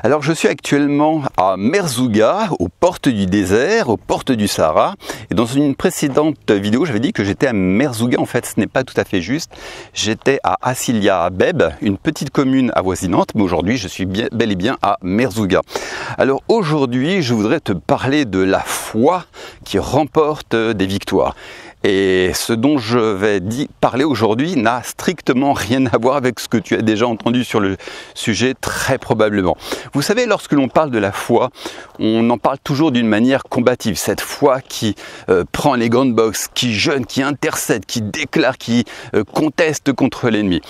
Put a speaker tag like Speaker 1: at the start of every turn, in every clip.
Speaker 1: Alors je suis actuellement à Merzouga, aux portes du désert, aux portes du Sahara. Et dans une précédente vidéo, j'avais dit que j'étais à Merzouga. En fait, ce n'est pas tout à fait juste. J'étais à Assilia Abeb, une petite commune avoisinante. Mais aujourd'hui, je suis bel et bien à Merzouga. Alors aujourd'hui, je voudrais te parler de la foi qui remporte des victoires. Et ce dont je vais parler aujourd'hui n'a strictement rien à voir avec ce que tu as déjà entendu sur le sujet, très probablement. Vous savez, lorsque l'on parle de la foi, on en parle toujours d'une manière combative. Cette foi qui prend les grandes boxes, qui jeûne, qui intercède, qui déclare, qui conteste contre l'ennemi.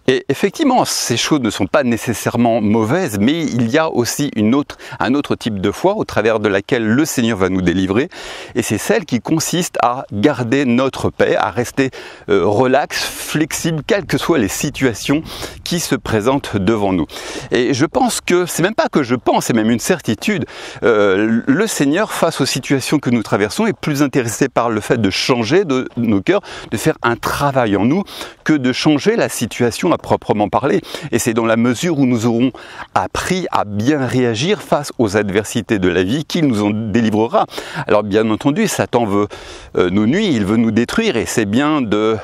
Speaker 1: Et effectivement, ces choses ne sont pas nécessairement mauvaises, mais il y a aussi un autre type de foi au travers de laquelle le Seigneur va nous délivrer. Et c'est celle qui consiste à garder notre paix, à rester relax, flexible, quelles que soient les situations qui se présentent devant nous. Et je pense que, c'est même pas que je pense, c'est même une certitude, le Seigneur, face aux situations que nous traversons, est plus intéressé par le fait de changer de nos cœurs, de faire un travail en nous, que de changer la situation à proprement parler. Et c'est dans la mesure où nous aurons appris à bien réagir face aux adversités de la vie qu'il nous en délivrera. Alors bien entendu, Satan veut nous nuire, il veut nous détruire, et c'est bien de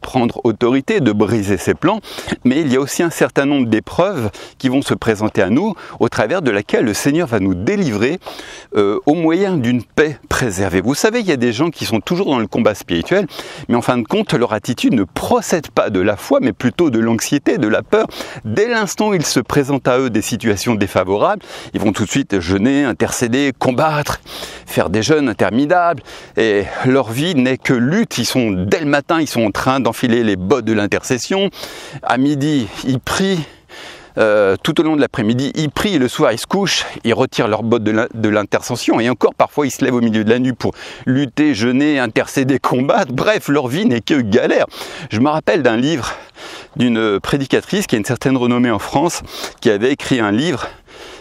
Speaker 1: prendre autorité, de briser ses plans, mais il y a aussi un certain nombre d'épreuves qui vont se présenter à nous, au travers de laquelle le Seigneur va nous délivrer au moyen d'une paix préservée. Vous savez, il y a des gens qui sont toujours dans le combat spirituel, mais en fin de compte, leur attitude ne procède pas de la foi, mais plutôt de l'anxiété, de la peur. Dès l'instant où il se présente à eux des situations défavorables, ils vont tout de suite jeûner, intercéder, combattre, faire des jeûnes interminables, et leur vie n'est que lutte. Dès le matin, ils sont en train d'enfiler les bottes de l'intercession. À midi, ils prient. Tout au long de l'après-midi, ils prient, et le soir, ils se couchent, ils retirent leurs bottes de l'intercession, et encore, parfois, ils se lèvent au milieu de la nuit pour lutter, jeûner, intercéder, combattre. Bref, leur vie n'est que galère. Je me rappelle d'un livre d'une prédicatrice qui a une certaine renommée en France, qui avait écrit un livre.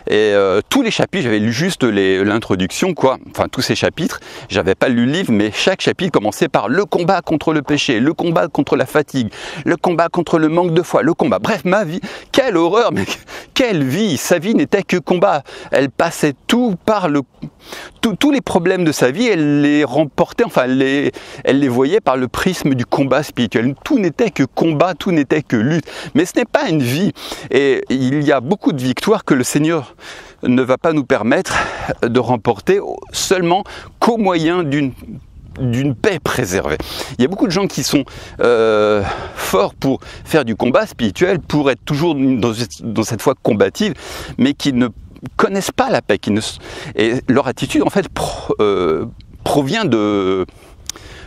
Speaker 1: Et tous les chapitres, j'avais lu juste l'introduction, enfin tous ces chapitres, j'avais pas lu le livre, mais chaque chapitre commençait par le combat contre le péché, le combat contre la fatigue, le combat contre le manque de foi, le combat. Bref, ma vie, quelle horreur, mais quelle vie! Sa vie n'était que combat. Elle passait tout par tous les problèmes de sa vie, elle les remportait, elle les voyait par le prisme du combat spirituel. Tout n'était que combat, tout n'était que lutte. Mais ce n'est pas une vie. Et il y a beaucoup de victoires que le Seigneur ne va pas nous permettre de remporter seulement qu'au moyen d'une paix préservée. Il y a beaucoup de gens qui sont forts pour faire du combat spirituel, pour être toujours dans cette foi combative, mais qui ne connaissent pas la paix, et leur attitude en fait provient de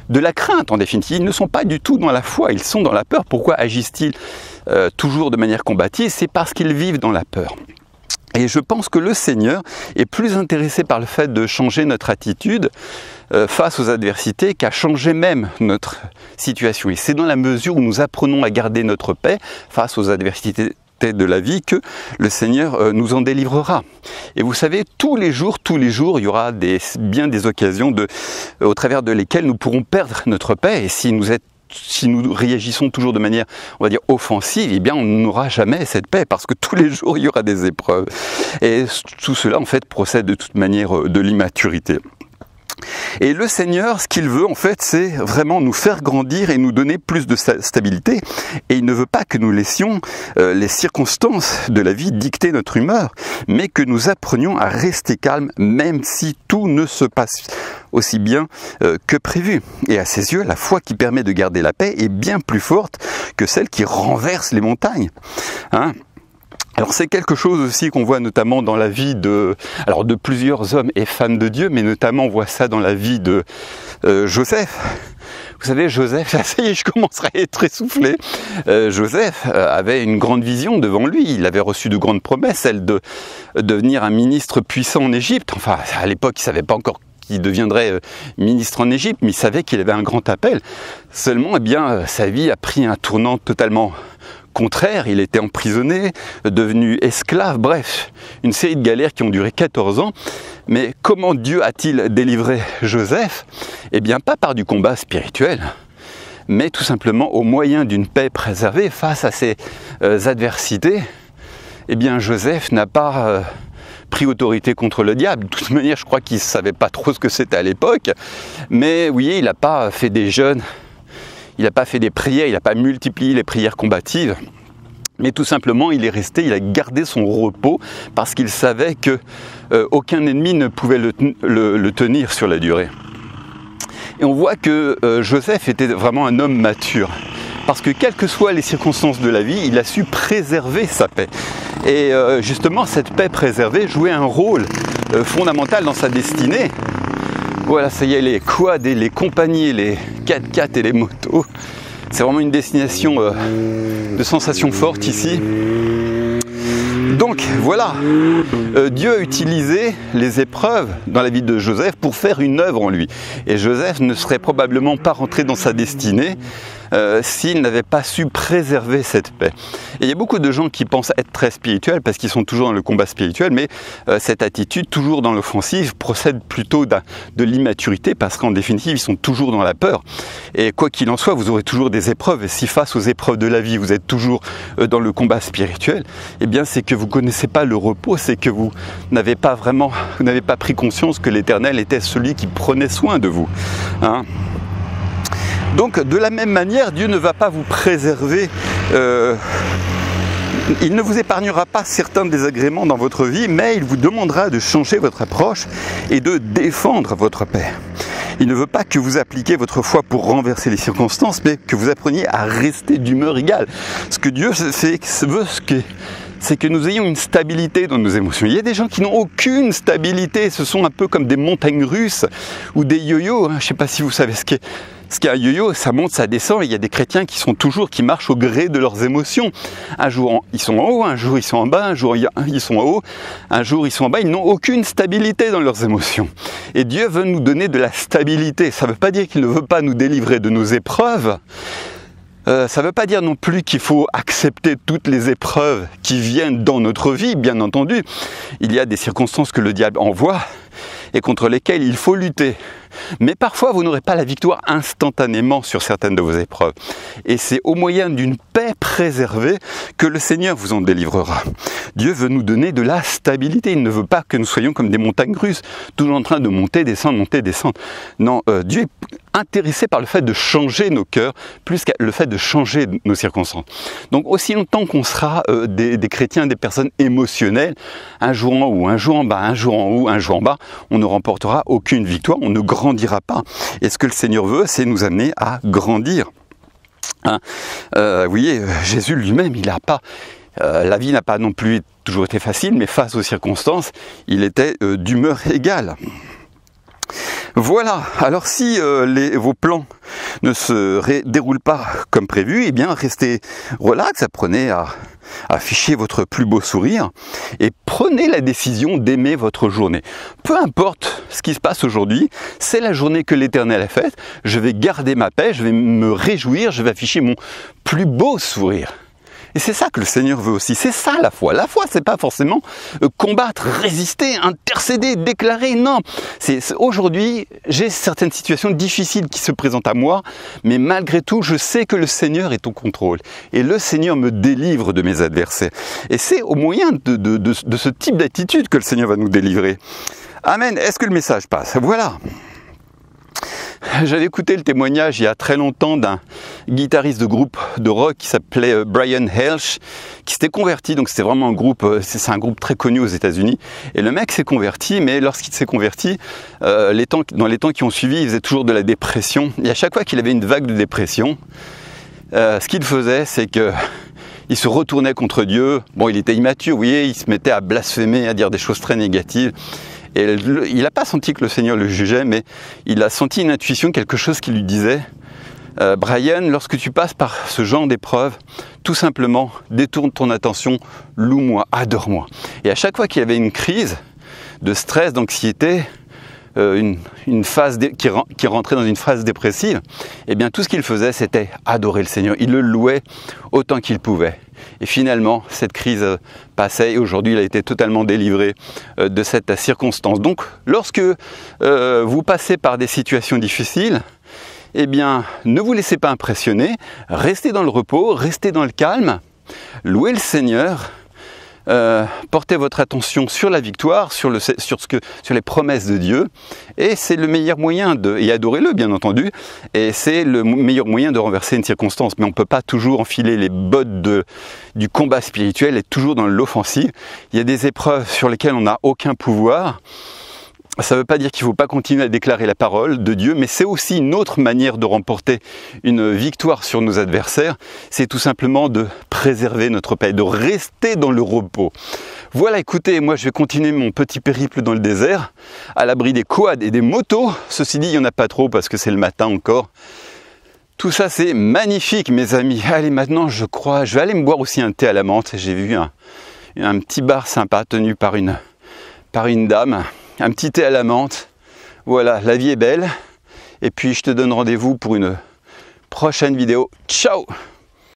Speaker 1: la crainte en définitive. Ils ne sont pas du tout dans la foi, ils sont dans la peur. Pourquoi agissent-ils toujours de manière combative? C'est parce qu'ils vivent dans la peur. Et je pense que le Seigneur est plus intéressé par le fait de changer notre attitude face aux adversités qu'à changer même notre situation. Et c'est dans la mesure où nous apprenons à garder notre paix face aux adversités de la vie que le Seigneur nous en délivrera. Et vous savez, tous les jours, il y aura bien des occasions au travers de lesquelles nous pourrons perdre notre paix. Et si nous réagissons toujours de manière, on va dire, offensive, eh bien, on n'aura jamais cette paix, parce que tous les jours, il y aura des épreuves. Et tout cela, en fait, procède de toute manière de l'immaturité. Et le Seigneur, ce qu'il veut, en fait, c'est vraiment nous faire grandir et nous donner plus de stabilité. Et il ne veut pas que nous laissions les circonstances de la vie dicter notre humeur, mais que nous apprenions à rester calmes, même si tout ne se passe aussi bien que prévu. Et à ses yeux, la foi qui permet de garder la paix est bien plus forte que celle qui renverse les montagnes. Alors c'est quelque chose aussi qu'on voit notamment dans la vie de plusieurs hommes et femmes de Dieu, mais notamment on voit ça dans la vie de Joseph. Vous savez, Joseph, ça y est, je commencerai à être essoufflé. Joseph avait une grande vision devant lui. Il avait reçu de grandes promesses, celle de devenir un ministre puissant en Égypte. Enfin, à l'époque, il ne savait pas encore qu'il deviendrait ministre en Égypte, mais il savait qu'il avait un grand appel. Seulement, sa vie a pris un tournant totalement contraire. Il était emprisonné, devenu esclave, bref, une série de galères qui ont duré 14 ans. Mais comment Dieu a-t-il délivré Joseph? Eh bien, pas par du combat spirituel, mais tout simplement au moyen d'une paix préservée face à ces adversités eh bien Joseph n'a pas pris autorité contre le diable. De toute manière, je crois qu'il ne savait pas trop ce que c'était à l'époque, mais vous voyez, il n'a pas fait des jeûnes, il n'a pas fait des prières, il n'a pas multiplié les prières combatives, mais tout simplement, il est resté, il a gardé son repos parce qu'il savait que aucun ennemi ne pouvait le tenir sur la durée. Et on voit que Joseph était vraiment un homme mature. Parce que quelles que soient les circonstances de la vie, il a su préserver sa paix. Et justement, cette paix préservée jouait un rôle fondamental dans sa destinée. Voilà, ça y est, les quads, les compagnies, les 4x4 et les motos. C'est vraiment une destination de sensations fortes ici. Donc voilà, Dieu a utilisé les épreuves dans la vie de Joseph pour faire une œuvre en lui. Et Joseph ne serait probablement pas rentré dans sa destinée s'il n'avait pas su préserver cette paix. Et il y a beaucoup de gens qui pensent être très spirituels parce qu'ils sont toujours dans le combat spirituel, mais cette attitude, toujours dans l'offensive, procède plutôt de l'immaturité parce qu'en définitive, ils sont toujours dans la peur. Et quoi qu'il en soit, vous aurez toujours des épreuves. Et si face aux épreuves de la vie, vous êtes toujours dans le combat spirituel, eh bien c'est que vous ne connaissez pas le repos, c'est que vous n'avez pas pris conscience que l'Éternel était celui qui prenait soin de vous. Hein ? Donc de la même manière, Dieu ne va pas vous préserver, il ne vous épargnera pas certains désagréments dans votre vie, mais il vous demandera de changer votre approche et de défendre votre paix. Il ne veut pas que vous appliquiez votre foi pour renverser les circonstances, mais que vous appreniez à rester d'humeur égale. Ce que Dieu veut, c'est que nous ayons une stabilité dans nos émotions. Il y a des gens qui n'ont aucune stabilité, ce sont un peu comme des montagnes russes ou des yo-yo. Je ne sais pas si vous savez ce qu'est un yo-yo, ça monte, ça descend, et il y a des chrétiens qui marchent au gré de leurs émotions. Un jour ils sont en haut, un jour ils sont en bas, un jour ils sont en haut, un jour ils sont en bas, ils n'ont aucune stabilité dans leurs émotions. Et Dieu veut nous donner de la stabilité. Ça ne veut pas dire qu'il ne veut pas nous délivrer de nos épreuves. Ça ne veut pas dire non plus qu'il faut accepter toutes les épreuves qui viennent dans notre vie, bien entendu. Il y a des circonstances que le diable envoie et contre lesquelles il faut lutter. Mais parfois, vous n'aurez pas la victoire instantanément sur certaines de vos épreuves. Et c'est au moyen d'une paix préservée que le Seigneur vous en délivrera. Dieu veut nous donner de la stabilité. Il ne veut pas que nous soyons comme des montagnes russes, toujours en train de monter, descendre, monter, descendre. Non, Dieu est intéressé par le fait de changer nos cœurs, plus que le fait de changer nos circonstances. Donc aussi longtemps qu'on sera des chrétiens, des personnes émotionnelles, un jour en haut, un jour en bas, un jour en haut, un jour en bas, on ne remportera aucune victoire, on ne grandira pas. Et ce que le Seigneur veut, c'est nous amener à grandir. Hein, vous voyez, Jésus lui-même, il n'a pas... la vie n'a pas non plus toujours été facile, mais face aux circonstances, il était d'humeur égale. Voilà, alors si vos plans ne se déroulent pas comme prévu, eh bien restez relax, apprenez à afficher votre plus beau sourire et prenez la décision d'aimer votre journée. Peu importe ce qui se passe aujourd'hui, c'est la journée que l'Éternel a faite, je vais garder ma paix, je vais me réjouir, je vais afficher mon plus beau sourire. Et c'est ça que le Seigneur veut aussi, c'est ça la foi. La foi, c'est pas forcément combattre, résister, intercéder, déclarer, non. Aujourd'hui, j'ai certaines situations difficiles qui se présentent à moi, mais malgré tout, je sais que le Seigneur est au contrôle. Et le Seigneur me délivre de mes adversaires. Et c'est au moyen de ce type d'attitude que le Seigneur va nous délivrer. Amen. Est-ce que le message passe? Voilà. J'avais écouté le témoignage il y a très longtemps d'un guitariste de groupe de rock qui s'appelait Brian Helsh, qui s'était converti, donc c'était vraiment un groupe, c'est un groupe très connu aux États-Unis. Et le mec s'est converti, mais lorsqu'il s'est converti, dans les temps qui ont suivi, il faisait toujours de la dépression. Et à chaque fois qu'il avait une vague de dépression, ce qu'il faisait, c'est que il se retournait contre Dieu. Bon, il était immature, vous voyez, il se mettait à blasphémer, à dire des choses très négatives. Et il n'a pas senti que le Seigneur le jugeait, mais il a senti une intuition, quelque chose qui lui disait Brian, lorsque tu passes par ce genre d'épreuve, tout simplement, détourne ton attention, loue-moi, adore-moi. Et à chaque fois qu'il y avait une crise de stress, d'anxiété, une phase qui rentrait dans une phase dépressive, eh bien tout ce qu'il faisait, c'était adorer le Seigneur. Il le louait autant qu'il pouvait. Et finalement, cette crise passait et aujourd'hui, il a été totalement délivré de cette circonstance. Donc, lorsque vous passez par des situations difficiles, eh bien, ne vous laissez pas impressionner, restez dans le repos, restez dans le calme, louez le Seigneur, portez votre attention sur la victoire, sur les promesses de Dieu, et c'est le meilleur moyen et adorez-le bien entendu, et c'est le meilleur moyen de renverser une circonstance. Mais on ne peut pas toujours enfiler les bottes du combat spirituel et toujours dans l'offensive. Il y a des épreuves sur lesquelles on n'a aucun pouvoir. Ça ne veut pas dire qu'il ne faut pas continuer à déclarer la parole de Dieu, mais c'est aussi une autre manière de remporter une victoire sur nos adversaires. C'est tout simplement de préserver notre paix, de rester dans le repos. Voilà, écoutez, moi je vais continuer mon petit périple dans le désert, à l'abri des quads et des motos. Ceci dit, il n'y en a pas trop parce que c'est le matin encore. Tout ça c'est magnifique mes amis. Allez, maintenant je crois, je vais aller me boire aussi un thé à la menthe. J'ai vu un petit bar sympa tenu par une dame. Un petit thé à la menthe. Voilà, la vie est belle. Et puis je te donne rendez-vous pour une prochaine vidéo. Ciao!